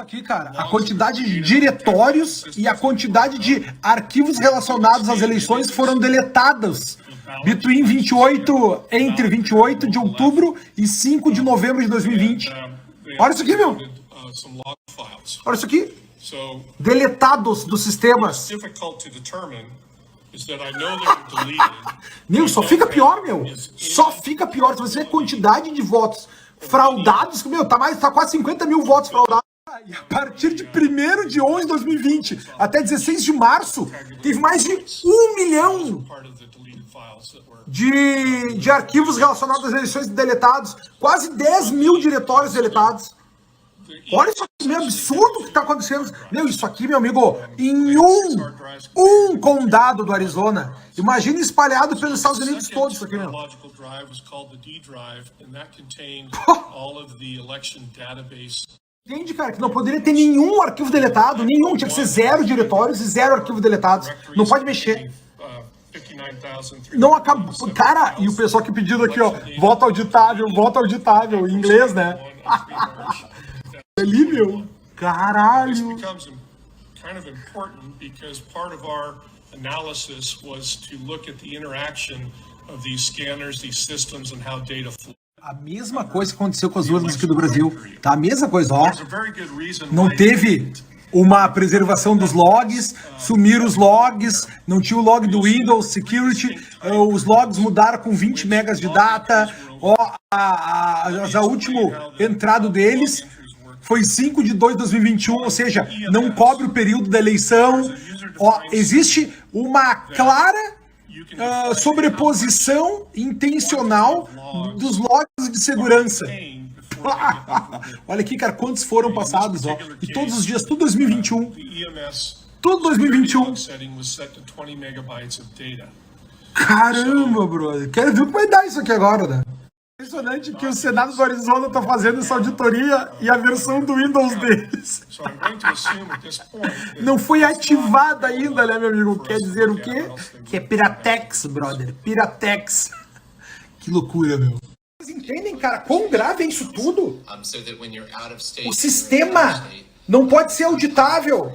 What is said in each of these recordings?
Aqui, cara, a quantidade de diretórios e a quantidade de arquivos relacionados às eleições foram deletadas entre 28 de outubro e 5 de novembro de 2020. Olha isso aqui, meu. Olha isso aqui. Deletados dos sistemas. Meu, só fica pior, meu. Só fica pior. Se você vê a quantidade de votos fraudados, meu, tá quase 50 mil votos fraudados. E a partir de 1º de 11 de 2020 até 16 de março, teve mais de 1 milhão de arquivos relacionados às eleições deletados. Quase 10 mil diretórios deletados. Olha isso aqui, meu absurdo que está acontecendo. Meu, isso aqui, meu amigo, em um condado do Arizona. Imagina espalhado pelos Estados Unidos todos isso aqui, meu. Entende, cara, que não poderia ter nenhum arquivo deletado, nenhum. Tinha que ser 0 diretórios e 0 arquivos deletados. Não pode mexer. Não acabou. Cara, e o pessoal que pedindo aqui, ó, voto auditável, em inglês, né? Ali, meu. Caralho. Kind of important because part of our analysis was to look at the interaction of these scanners, these systems, and how data flow. A mesma coisa que aconteceu com as urnas aqui do Brasil, tá? A mesma coisa, ó. Não teve uma preservação dos logs, sumiram os logs, não tinha o log do Windows Security, os logs mudaram com 20 megas de data, ó, a última entrada deles foi 5 de 2 de 2021, ou seja, não cobre o período da eleição. Ó, existe uma clara sobreposição intencional dos logs de segurança. Olha aqui, cara, quantos foram passados, ó. E todos os dias, tudo 2021. Tudo 2021. Caramba, brother. Quero ver o que vai dar isso aqui agora, né? Impressionante que o Senado do Arizona está fazendo essa auditoria e a versão do Windows deles não foi ativada ainda, né, meu amigo? Quer dizer o quê? Que é Piratex, brother. Piratex. Que loucura, meu. Vocês entendem, cara, quão grave é isso tudo? O sistema não pode ser auditável.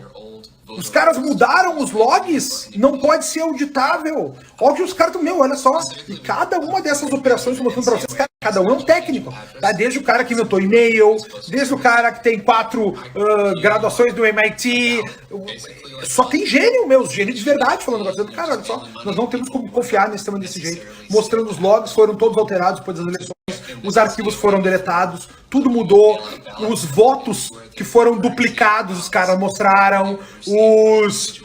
Os caras mudaram os logs, não pode ser auditável. Olha que os caras estão, meu, olha só. E cada uma dessas operações que eu mostrando pra vocês, cada um é um técnico. Tá? Desde o cara que inventou e-mail, desde o cara que tem 4 graduações do MIT. Só tem gênio, meus, gênio de verdade falando agora. Cara, olha só, nós não temos como confiar nesse sistema desse jeito. Mostrando os logs, foram todos alterados depois das eleições. Os arquivos foram deletados, tudo mudou, os votos que foram duplicados, os caras mostraram, os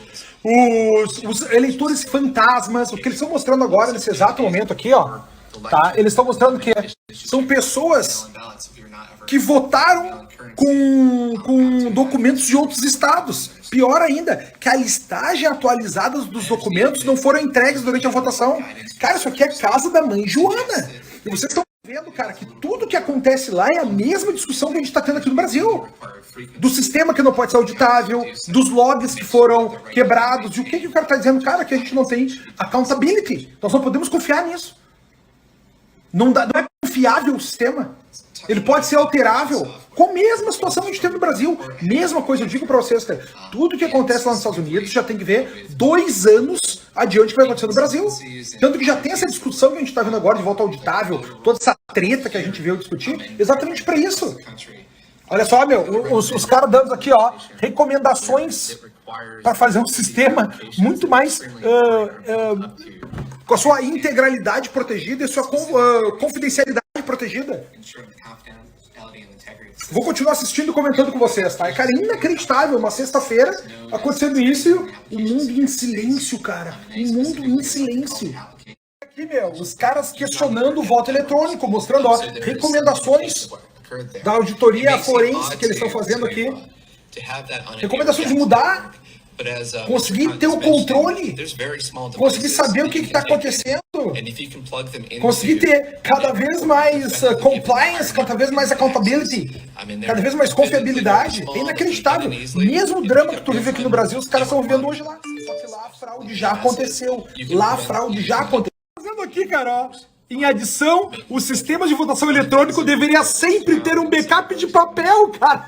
eleitores fantasmas, o que eles estão mostrando agora, nesse exato momento aqui, ó, tá? Eles estão mostrando que são pessoas que votaram com documentos de outros estados. Pior ainda, que a listagem atualizada dos documentos não foram entregues durante a votação. Cara, isso aqui é casa da mãe Joana. E vocês estão vendo, cara, que tudo que acontece lá é a mesma discussão que a gente está tendo aqui no Brasil. Do sistema que não pode ser auditável, dos logs que foram quebrados, e o que o cara está dizendo? Cara, que a gente não tem accountability. Nós não podemos confiar nisso. Não é confiável o sistema. Ele pode ser alterável. Com a mesma situação que a gente tem no Brasil. Mesma coisa, eu digo para vocês, cara, tudo que acontece lá nos Estados Unidos já tem que ver 2 anos adiante que vai acontecer no Brasil. Tanto que já tem essa discussão que a gente está vendo agora de volta auditável, toda essa treta que a gente veio discutir, exatamente para isso. Olha só, meu, os caras dando aqui, ó, recomendações para fazer um sistema muito mais com a sua integralidade protegida e sua confidencialidade protegida. Vou continuar assistindo e comentando com vocês, tá? Cara, é inacreditável, uma sexta-feira acontecendo isso e o mundo em silêncio, cara. O mundo em silêncio. Aqui, meu, os caras questionando o voto eletrônico, mostrando, ó, recomendações da auditoria forense que eles estão fazendo aqui. Recomendações de mudar, conseguir ter o controle, conseguir saber o que está acontecendo, conseguir ter cada vez mais compliance, cada vez mais accountability, cada vez mais confiabilidade. É inacreditável. Mesmo o drama que tu vive aqui no Brasil, os caras estão vivendo hoje lá. Só que lá a fraude já aconteceu. Lá a fraude já aconteceu. Fazendo aqui, cara, ó, Em adição, o sistema de votação eletrônico deveria sempre ter um backup de papel, cara.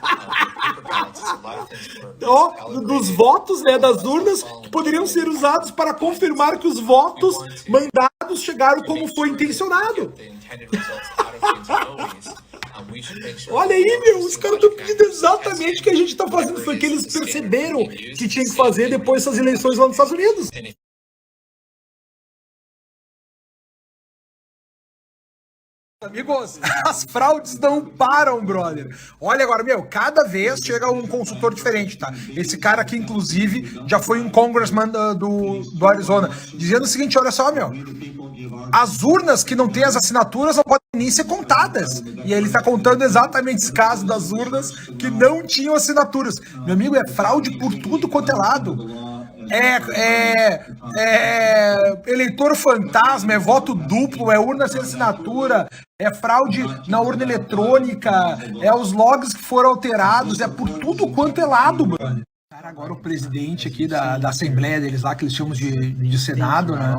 Ó, dos votos, né, das urnas, que poderiam ser usados para confirmar que os votos mandados chegaram como foi intencionado. Olha aí, meu, os caras estão pedindo exatamente o que a gente está fazendo. Foi que eles perceberam que tinha que fazer depois dessas eleições lá nos Estados Unidos. Amigos, as fraudes não param, brother. Olha agora, meu, cada vez chega um consultor diferente, tá? Esse cara aqui, inclusive, já foi um congressman do Arizona, dizendo o seguinte, olha só, meu, as urnas que não têm as assinaturas não podem nem ser contadas. E ele está contando exatamente esse caso das urnas que não tinham assinaturas. Meu amigo, é fraude por tudo quanto é lado. Eleitor fantasma, é voto duplo, é urna sem assinatura, é fraude na urna eletrônica, é os logs que foram alterados, é por tudo quanto é lado, mano. Cara, agora o presidente aqui da Assembleia deles lá, que eles chamam de Senado, né?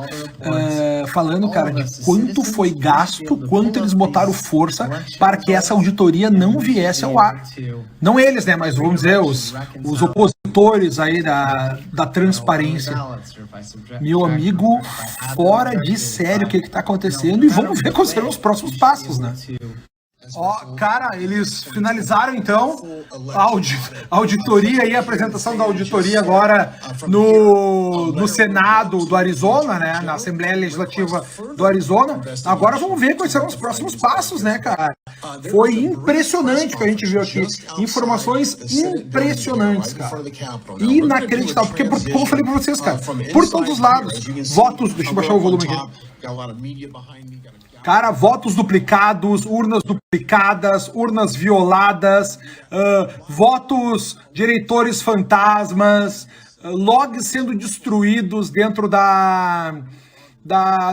Falando, cara, de quanto foi gasto, quanto eles botaram força para que essa auditoria não viesse ao ar. Não eles, né? Mas vamos dizer, os opositores aí da transparência. Meu amigo, fora de sério o que está acontecendo, e vamos ver quais serão os próximos passos, né? Ó, cara, eles finalizaram então a auditoria e a apresentação da auditoria agora no Senado do Arizona, né? Na Assembleia Legislativa do Arizona. Agora vamos ver quais serão os próximos passos, né, cara? Foi impressionante o que a gente viu aqui. Informações impressionantes, cara. Inacreditável. Porque, como eu falei pra vocês, cara, por todos os lados, votos. Deixa eu baixar o volume aqui. Cara, votos duplicados, urnas duplicadas, urnas violadas, votos de eleitores fantasmas, logs sendo destruídos dentro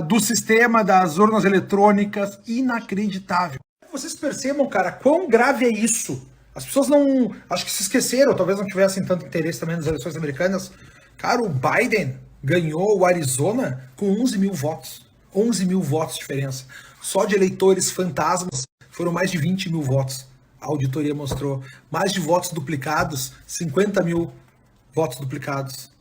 do sistema das urnas eletrônicas. Inacreditável. Vocês percebam, cara, quão grave é isso? As pessoas não... acho que se esqueceram, talvez não tivessem tanto interesse também nas eleições americanas. Cara, o Biden ganhou o Arizona com 11 mil votos. 11 mil votos de diferença. Só de eleitores fantasmas foram mais de 20 mil votos. A auditoria mostrou. Mais de votos duplicados, 50 mil votos duplicados.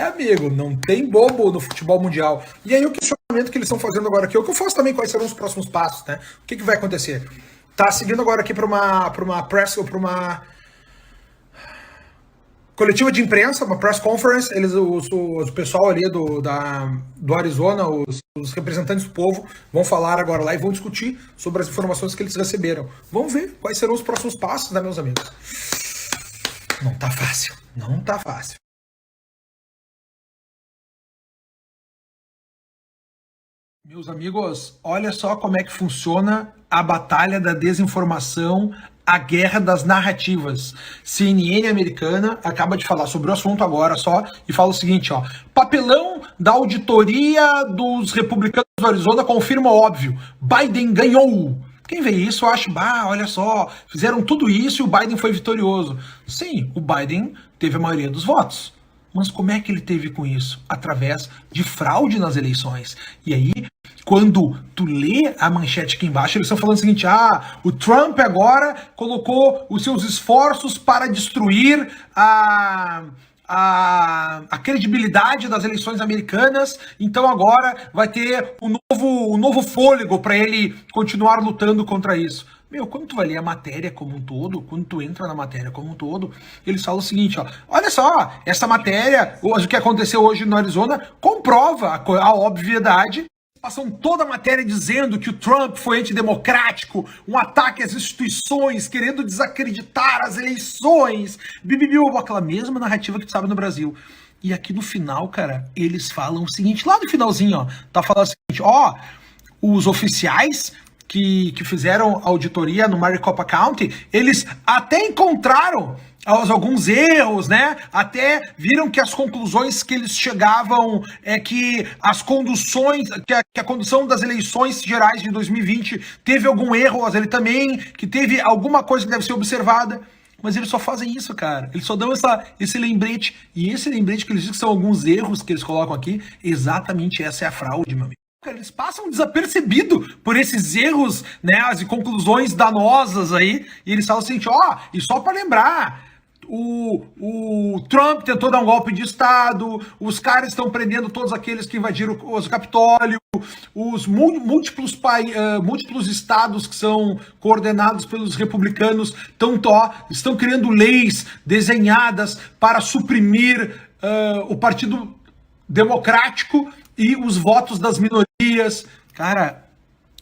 Amigo, não tem bobo no futebol mundial. E aí o questionamento que eles estão fazendo agora aqui, o que eu faço também, quais serão os próximos passos, né? O que vai acontecer? Tá seguindo agora aqui para uma press, ou para uma coletiva de imprensa, uma press conference. Eles, o pessoal ali do Arizona, os representantes do povo, vão falar agora lá e vão discutir sobre as informações que eles receberam. Vamos ver quais serão os próximos passos, né, meus amigos? Não tá fácil, não tá fácil. Meus amigos, olha só como é que funciona a batalha da desinformação, a guerra das narrativas. CNN americana acaba de falar sobre o assunto agora só e fala o seguinte, ó: papelão da auditoria dos republicanos do Arizona confirma o óbvio, Biden ganhou. Quem vê isso acha, olha só, fizeram tudo isso e o Biden foi vitorioso. Sim, o Biden teve a maioria dos votos. Mas como é que ele teve com isso? Através de fraude nas eleições. E aí, quando tu lê a manchete aqui embaixo, eles estão falando o seguinte, o Trump agora colocou os seus esforços para destruir a credibilidade das eleições americanas, então agora vai ter um novo fôlego para ele continuar lutando contra isso. Meu, quando tu vai ler a matéria como um todo, quando tu entra na matéria como um todo, eles falam o seguinte, ó: olha só, essa matéria, o que aconteceu hoje no Arizona, comprova a obviedade. Passam toda a matéria dizendo que o Trump foi antidemocrático, um ataque às instituições, querendo desacreditar as eleições, aquela mesma narrativa que tu sabe no Brasil. E aqui no final, cara, eles falam o seguinte, lá no finalzinho, ó, tá falando o seguinte, os oficiais que fizeram auditoria no Maricopa County, eles até encontraram alguns erros, né? Até viram que as conclusões que eles chegavam é que as conduções, que a condução das eleições gerais de 2020 teve algum erro ali também, que teve alguma coisa que deve ser observada. mas eles só fazem isso, cara. Eles só dão esse lembrete. E esse lembrete que eles dizem que são alguns erros que eles colocam aqui, exatamente essa é a fraude, meu amigo. Eles passam desapercebido por esses erros, né, as conclusões danosas aí, e eles falam assim, ó, e só para lembrar, o Trump tentou dar um golpe de Estado, os caras estão prendendo todos aqueles que invadiram o Capitólio, os múltiplos estados que são coordenados pelos republicanos estão criando leis desenhadas para suprimir o Partido Democrático e os votos das minorias. Cara,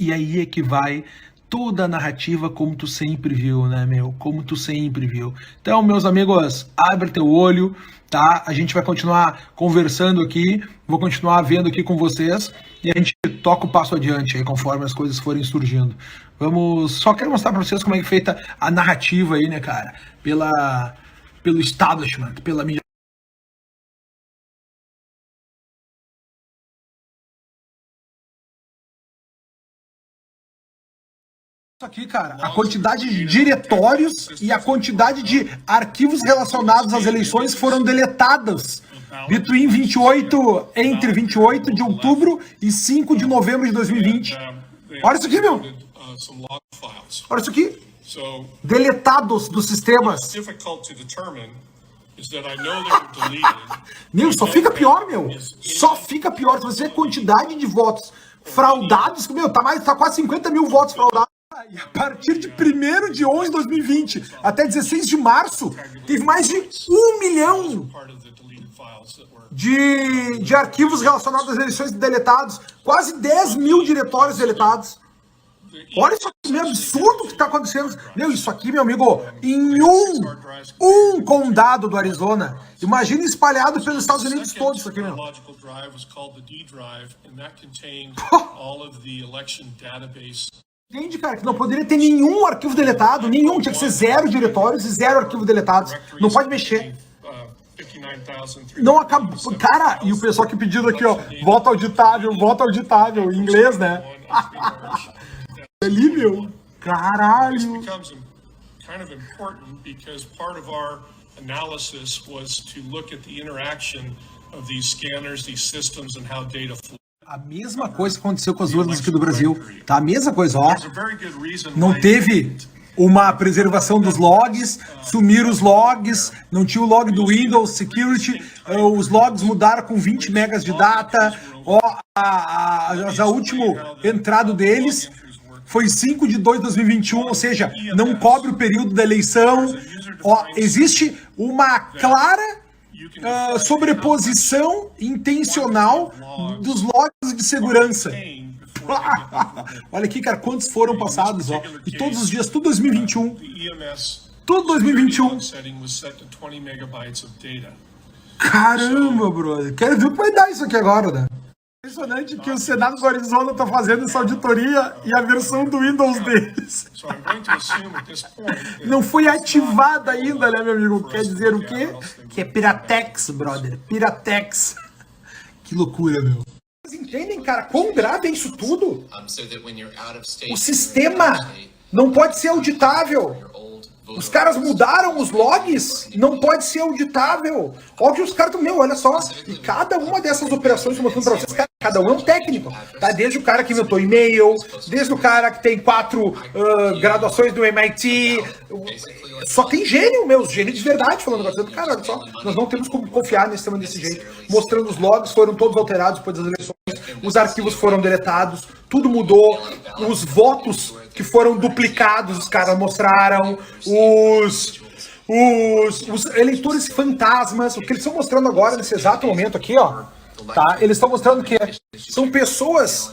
e aí é que vai toda a narrativa como tu sempre viu, né, meu? Como tu sempre viu. Então, meus amigos, abre teu olho, tá? A gente vai continuar conversando aqui, vou continuar vendo aqui com vocês e a gente toca o passo adiante aí, conforme as coisas forem surgindo. Só quero mostrar pra vocês como é que é feita a narrativa aí, né, cara? Pelo establishment, pela mídia. Aqui, cara, a quantidade de diretórios e a quantidade de arquivos relacionados às eleições foram deletadas entre 28 de outubro e 5 de novembro de 2020. Olha isso aqui, meu. Olha isso aqui. Deletados dos sistemas. Meu, só fica pior, meu. Só fica pior. Se você vê a quantidade de votos fraudados, meu, tá quase 50 mil votos fraudados. E a partir de 1º de 11 de 2020 até 16 de março, teve mais de 1 milhão de arquivos relacionados às eleições deletados, quase 10 mil diretórios deletados. Olha isso aqui, meu absurdo que está acontecendo. Meu, isso aqui, meu amigo, em um condado do Arizona. Imagina espalhado pelos Estados Unidos todos isso aqui, meu. Entende, cara, que não poderia ter nenhum arquivo deletado, nenhum, tinha que ser 0 diretórios e 0 arquivos deletados. Não pode mexer. Não acabou. Cara, e o pessoal que pedindo aqui, ó, voto auditável, em inglês, né? Ali, meu. Caralho. Kind of important because part of our analysis was to look at the interaction of these scanners, these systems, and how data flow. A mesma coisa que aconteceu com as urnas aqui do Brasil, tá? A mesma coisa, ó. Não teve uma preservação dos logs, sumiram os logs, não tinha o log do Windows Security, os logs mudaram com 20 megas de data, ó, a última entrada deles foi 5 de 2 de 2021, ou seja, não cobre o período da eleição, ó, existe uma clara sobreposição intencional dos logs de segurança. Olha aqui, cara, quantos foram passados, ó. E todos os dias, tudo 2021. Tudo 2021. Caramba, brother. Quero ver o que vai dar isso aqui agora, né? Impressionante que o Senado do Arizona está fazendo essa auditoria e a versão do Windows deles não foi ativada ainda, né, meu amigo? Quer dizer o quê? Que é Piratex, brother. Piratex. Que loucura, meu. Vocês entendem, cara, quão grave é isso tudo? O sistema não pode ser auditável. Os caras mudaram os logs, não pode ser auditável. Olha que os caras estão, meu, olha só. E cada uma dessas operações, estou mostrando para vocês, cara, cada um é um técnico. Tá? Desde o cara que inventou e-mail, desde o cara que tem 4 graduações do MIT. Só tem gênio, meus gênios de verdade falando agora. Cara, olha só, nós não temos como confiar nesse sistema desse jeito. Mostrando os logs, foram todos alterados depois das eleições, os arquivos foram deletados, tudo mudou, os votos que foram duplicados, os caras mostraram, os eleitores fantasmas, o que eles estão mostrando agora, nesse exato momento aqui, ó, tá? Eles estão mostrando que são pessoas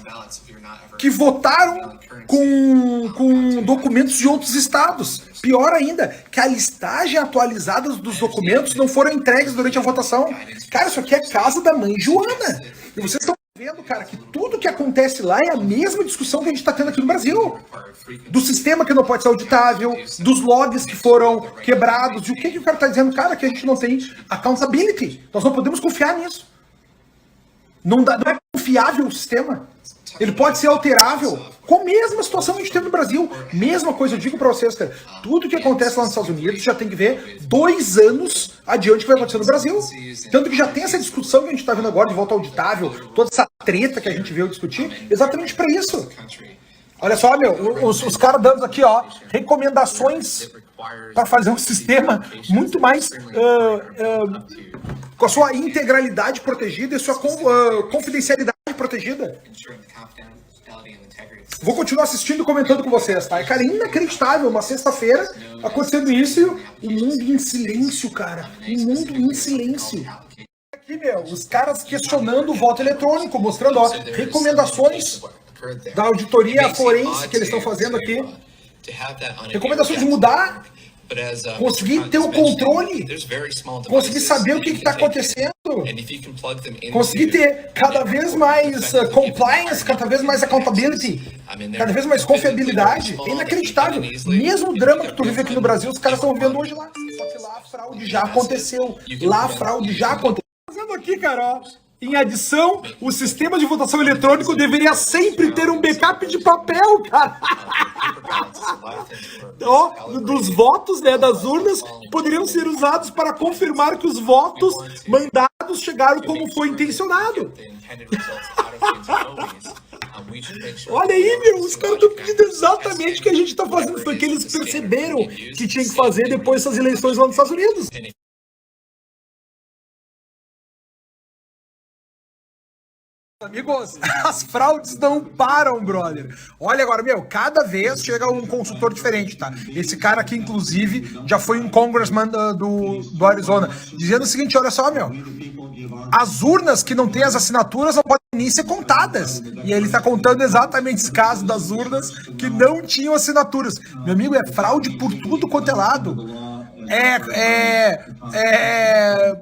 que votaram com documentos de outros estados. Pior ainda, que a listagem atualizada dos documentos não foram entregues durante a votação. Cara, isso aqui é casa da mãe Joana. E vocês estão vendo, cara, que tudo que acontece lá é a mesma discussão que a gente está tendo aqui no Brasil. Do sistema que não pode ser auditável, dos logs que foram quebrados. E o que o cara está dizendo? Cara, que a gente não tem accountability. Nós não podemos confiar nisso. Não é confiável o sistema. Ele pode ser alterável com a mesma situação que a gente tem no Brasil. Mesma coisa, eu digo pra vocês, cara. Tudo que acontece lá nos Estados Unidos já tem que ver 2 anos adiante o que vai acontecer no Brasil. Tanto que já tem essa discussão que a gente tá vendo agora de volta auditável, toda essa treta que a gente veio discutir, exatamente pra isso. Olha só, meu, os caras dando aqui, ó, recomendações para fazer um sistema muito mais com a sua integralidade protegida e sua confidencialidade protegida. Vou continuar assistindo e comentando com vocês, tá? Cara, inacreditável, uma sexta-feira acontecendo isso e o mundo em silêncio, cara. O mundo em silêncio. Aqui, meu, os caras questionando o voto eletrônico, mostrando, ó, recomendações da auditoria forense que eles estão fazendo aqui. Recomendações de mudar, conseguir ter o controle, conseguir saber o que está acontecendo, conseguir ter cada vez mais compliance, cada vez mais accountability, cada vez mais confiabilidade. É inacreditável. Mesmo o drama que tu vive aqui no Brasil, os caras estão vivendo hoje lá. Só que lá a fraude já aconteceu. Lá a fraude já aconteceu. Fazendo aqui, cara, ó. Em adição, o sistema de votação eletrônico deveria sempre ter um backup de papel, cara. Ó, dos votos, né, das urnas, que poderiam ser usados para confirmar que os votos mandados chegaram como foi intencionado. Olha aí, meu, os caras estão pedindo exatamente o que a gente está fazendo. Foi que eles perceberam que tinha que fazer depois dessas eleições lá nos Estados Unidos. Amigos, as fraudes não param, brother. Olha agora, meu, cada vez chega um consultor diferente, tá? Esse cara aqui, inclusive, já foi um congressman do Arizona, dizendo o seguinte, olha só, meu, as urnas que não têm as assinaturas não podem nem ser contadas. E ele tá contando exatamente esse caso das urnas que não tinham assinaturas. Meu amigo, é fraude por tudo quanto é lado.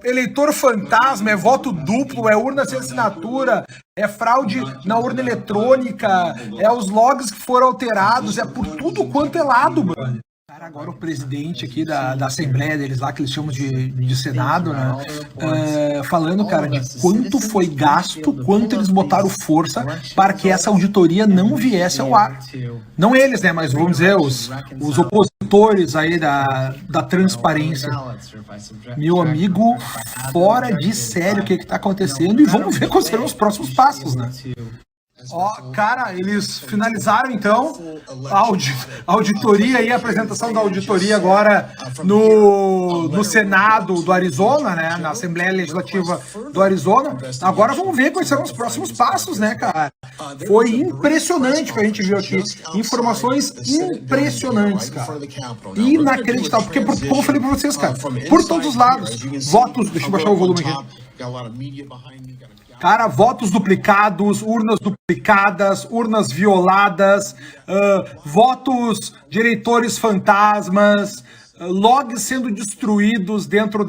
Eleitor fantasma, é voto duplo, é urna sem assinatura, é fraude na urna eletrônica, é os logs que foram alterados, é por tudo quanto é lado, mano. Cara, agora o presidente aqui da Assembleia deles lá, que eles chamam de Senado, né? Falando, cara, de quanto foi gasto, quanto eles botaram força para que essa auditoria não viesse ao ar. Não eles, né? Mas vamos dizer, os opositores aí da transparência. Meu amigo, fora de sério o que está acontecendo, e vamos ver quais serão os próximos passos, né? Ó, cara, eles finalizaram então a auditoria e a apresentação da auditoria agora no Senado do Arizona, né, na Assembleia Legislativa do Arizona. Agora vamos ver quais serão os próximos passos, né, cara? Foi impressionante o que a gente viu aqui. Informações impressionantes, cara. Inacreditável. Porque, como eu falei pra vocês, cara, por todos os lados, votos... Deixa eu baixar o volume aqui. Cara, votos duplicados, urnas duplicadas, urnas violadas, votos de eleitores fantasmas, logs sendo destruídos dentro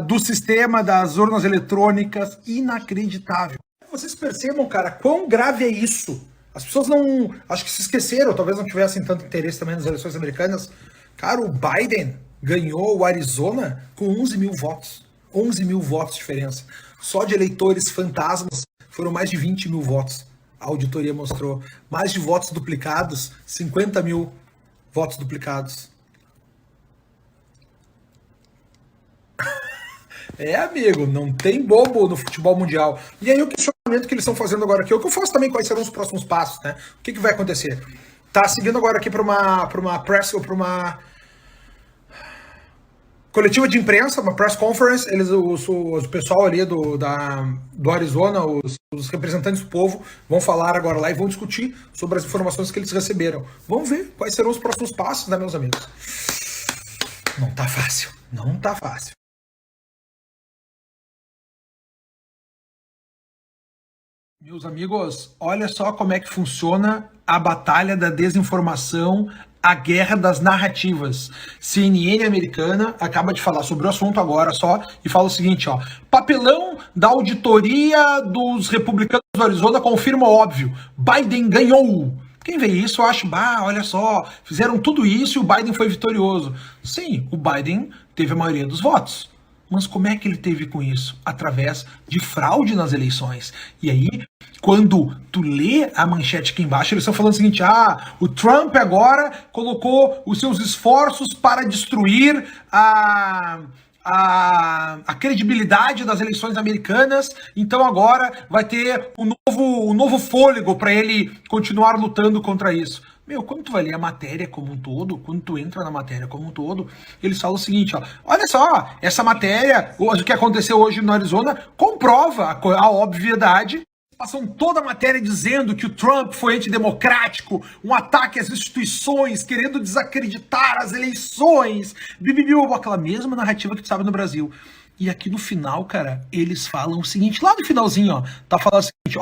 do sistema das urnas eletrônicas. Inacreditável. Vocês percebam, cara, quão grave é isso? As pessoas não... Acho que se esqueceram, talvez não tivessem tanto interesse também nas eleições americanas. Cara, o Biden ganhou o Arizona com 11 mil votos. 11 mil votos de diferença. Só de eleitores fantasmas foram mais de 20 mil votos. A auditoria mostrou. Mais de votos duplicados, 50 mil votos duplicados. Amigo, não tem bobo no futebol mundial. E aí o questionamento que eles estão fazendo agora aqui, o que eu faço também, quais serão os próximos passos, né? O que vai acontecer? Tá seguindo agora aqui para uma press, ou para uma coletiva de imprensa, uma press conference. Eles, o pessoal ali do Arizona, os representantes do povo, vão falar agora lá e vão discutir sobre as informações que eles receberam. Vamos ver quais serão os próximos passos, né, meus amigos? Não tá fácil, não tá fácil. Meus amigos, olha só como é que funciona a batalha da desinformação, a guerra das narrativas. CNN americana acaba de falar sobre o assunto agora só e fala o seguinte, ó: papelão da auditoria dos republicanos do Arizona confirma o óbvio, Biden ganhou. Quem vê isso acha, olha só, fizeram tudo isso e o Biden foi vitorioso. Sim, o Biden teve a maioria dos votos. Mas como é que ele teve com isso? Através de fraude nas eleições. E aí, quando tu lê a manchete aqui embaixo, eles estão falando o seguinte: o Trump agora colocou os seus esforços para destruir a credibilidade das eleições americanas, então agora vai ter um novo fôlego para ele continuar lutando contra isso. Meu, quando tu vai ler a matéria como um todo, quando tu entra na matéria como um todo, eles falam o seguinte, olha só, essa matéria, o que aconteceu hoje no Arizona, comprova a obviedade. Passam toda a matéria dizendo que o Trump foi antidemocrático, um ataque às instituições, querendo desacreditar as eleições, aquela mesma narrativa que tu sabe no Brasil. E aqui no final, cara, eles falam o seguinte, lá no finalzinho, tá falando o seguinte,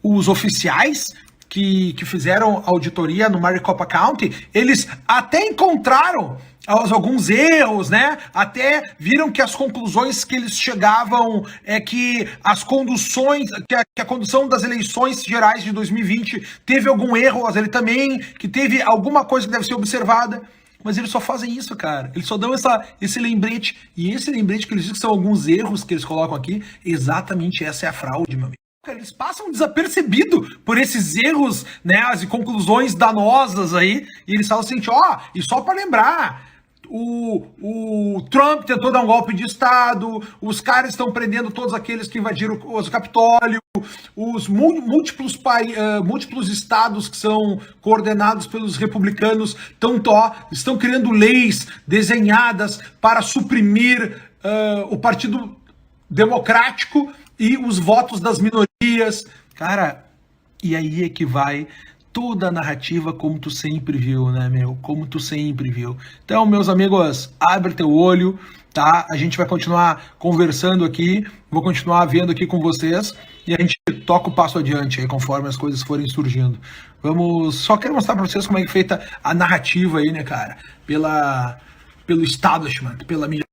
os oficiais que fizeram auditoria no Maricopa County, eles até encontraram alguns erros, né? Até viram que as conclusões que eles chegavam é que as conduções, que a condução das eleições gerais de 2020 teve algum erro, ele também, que teve alguma coisa que deve ser observada. Mas eles só fazem isso, cara. Eles só dão esse lembrete. E esse lembrete que eles dizem que são alguns erros que eles colocam aqui, exatamente essa é a fraude, meu amigo. Eles passam desapercebido por esses erros, né, as conclusões danosas aí, e eles falam assim, e só para lembrar, o Trump tentou dar um golpe de Estado, os caras estão prendendo todos aqueles que invadiram o Capitólio, os múltiplos estados que são coordenados pelos republicanos estão criando leis desenhadas para suprimir o Partido Democrático e os votos das minorias. Cara, e aí é que vai toda a narrativa como tu sempre viu, né, meu? Como tu sempre viu. Então, meus amigos, abre teu olho, tá? A gente vai continuar conversando aqui, vou continuar vendo aqui com vocês e a gente toca o passo adiante aí, conforme as coisas forem surgindo. Só quero mostrar pra vocês como é que é feita a narrativa aí, né, cara? Pelo establishment, pela mídia.